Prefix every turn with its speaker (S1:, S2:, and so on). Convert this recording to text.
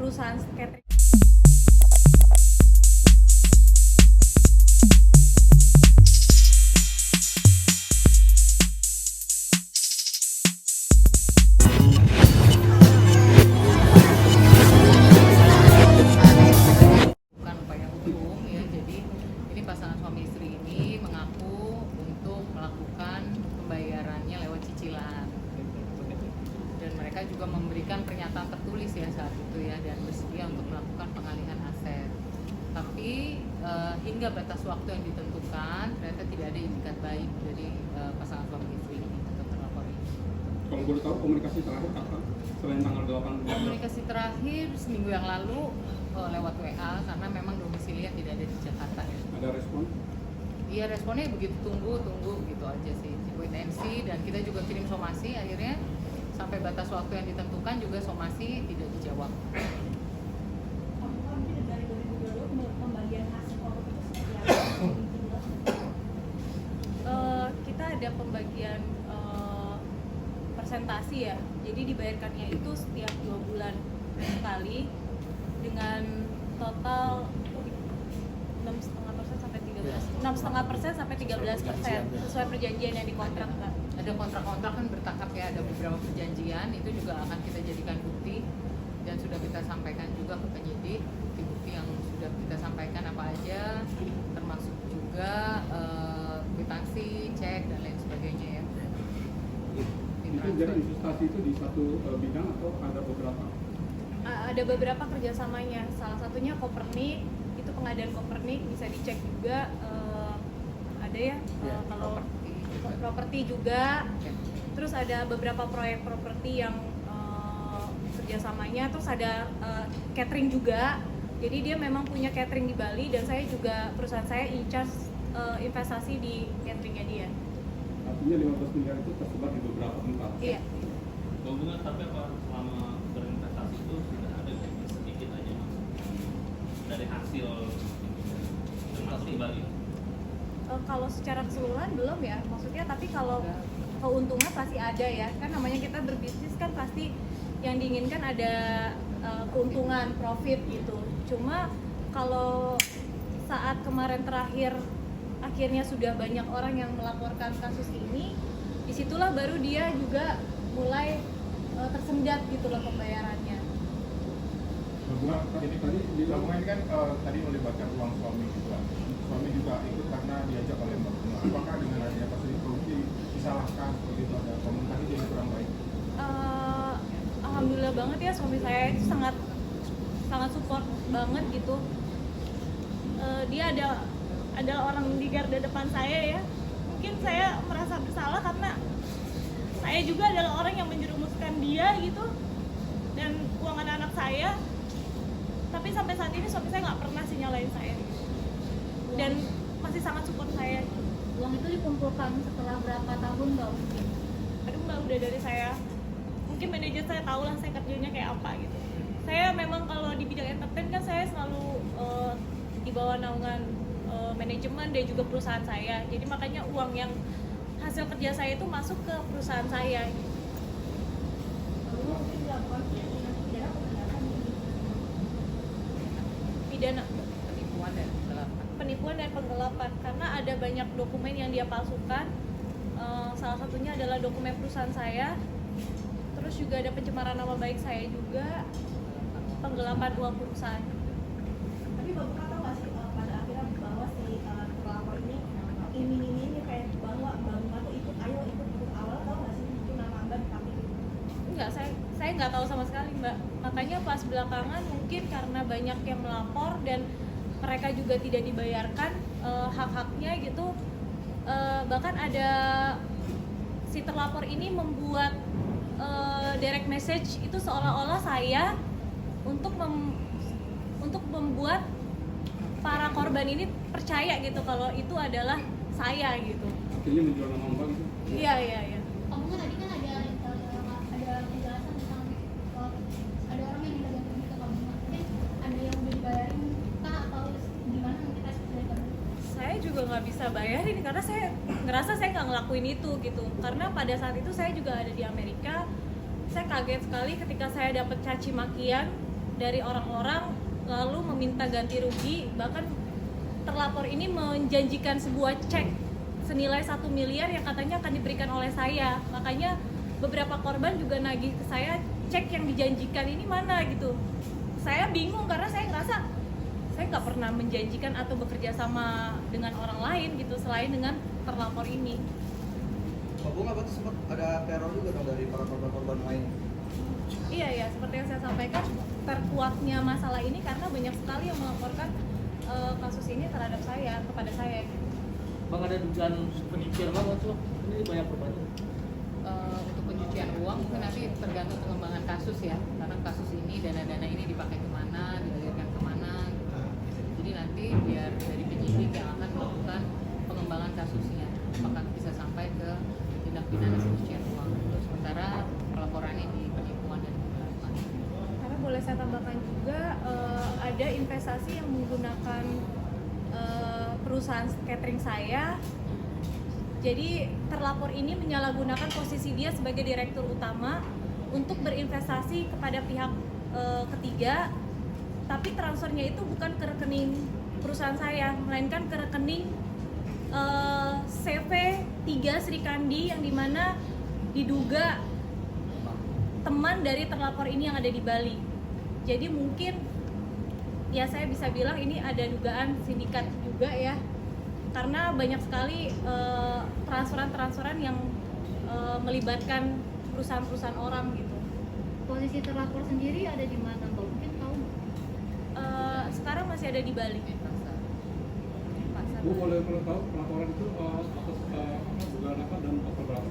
S1: perusahaan catering.
S2: Bukan upaya hukum ya, jadi ini pasangan suami istri ini mengaku untuk melakukan pembayarannya lewat cicilan dan mereka juga memberikan pernyataan tertulis ya saat itu ya, dan bersedia untuk melakukan pengalihan aset, tapi hingga batas waktu yang ditentukan ternyata tidak ada indikat baik dari pasangan suami istri ini atau terlapor ini.
S3: Kalau boleh tahu komunikasi terakhir kapan? Selain tanggal 8
S2: Komunikasi terakhir seminggu yang lalu lewat WA karena memang domisilinya tidak ada di Jakarta ya.
S3: ada respon?
S2: Iya, responnya begitu tunggu gitu aja sih, wait and see, dan kita juga kirim somasi, akhirnya sampai batas waktu yang ditentukan juga somasi tidak dijawab.
S1: Mungkin dari 2022 pembagian hasil korupsi itu seperti apa? Kita ada pembagian persentasi ya, jadi dibayarkannya itu setiap 2 bulan sekali dengan total 6,5% sampai 13%, 6,5% sampai 13% sesuai perjanjian yang dikontrak kan.
S2: Ada kontrak-kontrak kan bertahap ya, ada beberapa perjanjian, itu juga akan kita jadikan bukti dan sudah kita sampaikan juga ke penyidik, bukti-bukti yang sudah kita sampaikan apa aja, termasuk juga kwitansi, cek dan lain sebagainya ya.
S3: Itu jadi investasi itu di satu bidang atau ada beberapa?
S1: Ada beberapa kerjasamanya, salah satunya Kopernik, itu pengadaan Kopernik bisa dicek juga, ada ya, kalau properti juga, terus ada beberapa proyek properti yang kerjasamanya, terus ada catering juga, jadi dia memang punya catering di Bali dan saya juga, perusahaan saya in charge investasi di cateringnya dia.
S3: Artinya 15 miliar itu tersebar di beberapa tempat?
S1: Iya.
S4: Keuntungan tapi apa selama berinvestasi itu sudah ada sedikit aja mas dari hasil termasuk di Bali?
S1: Kalau secara keseluruhan belum ya, maksudnya, tapi kalau keuntungan pasti ada ya, kan namanya kita berbisnis kan pasti yang diinginkan ada keuntungan, profit gitu. Cuma kalau saat kemarin terakhir akhirnya sudah banyak orang yang melaporkan kasus ini, disitulah baru dia juga mulai tersendat gitu loh pembayarannya.
S5: Jadi tadi dilakukan ini kan tadi melibatkan uang suami juga. Suami juga ikut karena diajak oleh Mbak Bunga. Apakah dengan adanya kasus korupsi disalahkan begitu, ada komunikasi jadi kurang baik?
S1: Alhamdulillah banget ya, suami saya itu sangat support banget gitu. Dia adalah orang di garda depan saya ya. Mungkin saya merasa bersalah karena saya juga adalah orang yang menjerumuskan dia gitu dan uang anak-anak saya. Tapi sampai saat ini suami saya nggak pernah sih nyalain saya dan masih sangat support saya.
S6: Uang itu dikumpulkan setelah berapa tahun Mbak mungkin?
S1: Aduh Mbak, udah dari saya, mungkin manajer saya tahu lah saya kerjanya kayak apa gitu. Saya memang kalau di bidang entertain kan saya selalu di bawah naungan manajemen dan juga perusahaan saya. Jadi makanya uang yang hasil kerja saya itu masuk ke perusahaan saya. Pidana penipuan dan penggelapan karena ada banyak dokumen yang dia palsukan. Salah satunya adalah dokumen perusahaan saya. Terus juga ada pencemaran nama baik saya juga, penggelapan uang perusahaan.
S6: Tapi Bapak tahu nggak sih pada akhirnya bahwa si pelapor ini iming-imingnya kayak bahwa Mbak Bunga tuh ikut awal, tahu nggak sih mungkin nama Mbak tapi
S1: Enggak, saya nggak tahu sama sekali Mbak. Makanya pas belakangan mungkin karena banyak yang melapor dan mereka juga tidak dibayarkan hak-haknya gitu. Bahkan ada si terlapor ini membuat direct message itu seolah-olah saya untuk membuat para korban ini percaya gitu kalau itu adalah saya gitu.
S3: Akhirnya menjual nama Mbak gitu?
S1: Iya.
S6: Kamu tadi kan ada penjelasan tentang ada orang yang minta ganti rugi ke kamu, mungkin ada yang udah dibayarin kah atau gimana mungkin respon dari kamu?
S1: Saya juga nggak bisa bayarin karena saya ngerasa saya nggak ngelakuin itu gitu, karena pada saat itu saya juga ada di Amerika. Saya kaget sekali ketika saya dapat caci makian dari orang-orang lalu meminta ganti rugi, bahkan terlapor ini menjanjikan sebuah cek senilai 1 miliar yang katanya akan diberikan oleh saya. Makanya beberapa korban juga nagih ke saya, cek yang dijanjikan ini mana gitu. Saya bingung karena saya ngerasa saya nggak pernah menjanjikan atau bekerja sama dengan orang lain gitu selain dengan terlapor ini.
S7: Mbak Bunga berarti sempat ada teror juga dong dari para korban-korban lain.
S1: Iya ya, seperti yang saya sampaikan, terkuaknya masalah ini karena banyak sekali yang melaporkan kasus ini terhadap saya, kepada saya gitu.
S4: Bang, ada dugaan pencucian uang nggak sih, Bang? Ini banyak korbannya.
S2: Untuk pencucian uang mungkin nanti tergantung pengembangan kasus ya, karena kasus ini dana-dana ini dipakai kemana, dialirkan kemana gitu. Jadi nanti biar dari penyidik yang akan melakukan pengembangan kasusnya apakah bisa sampai ke tindak pidana pencucian uang. Sementara pelaporannya di penipuan dan penggelapan.
S1: Karena boleh saya tambahkan juga ada investasi yang menggunakan perusahaan catering saya. Jadi terlapor ini menyalahgunakan posisi dia sebagai direktur utama untuk berinvestasi kepada pihak ketiga, tapi transfernya itu bukan ke rekening perusahaan saya, melainkan ke rekening CV 3 Sri Kandi yang dimana diduga teman dari terlapor ini yang ada di Bali. Jadi mungkin ya saya bisa bilang ini ada dugaan sindikat juga ya, karena banyak sekali transferan-transferan yang melibatkan perusahaan-perusahaan orang gitu.
S6: Posisi terlapor sendiri ada di mana Mbak? Mungkin tahu?
S1: Sekarang masih ada di Bali.
S2: Pasar.
S1: Pasar
S3: Bu,
S1: Bali.
S3: boleh tahu pelaporan itu atas dugaan apa dan pasal berapa?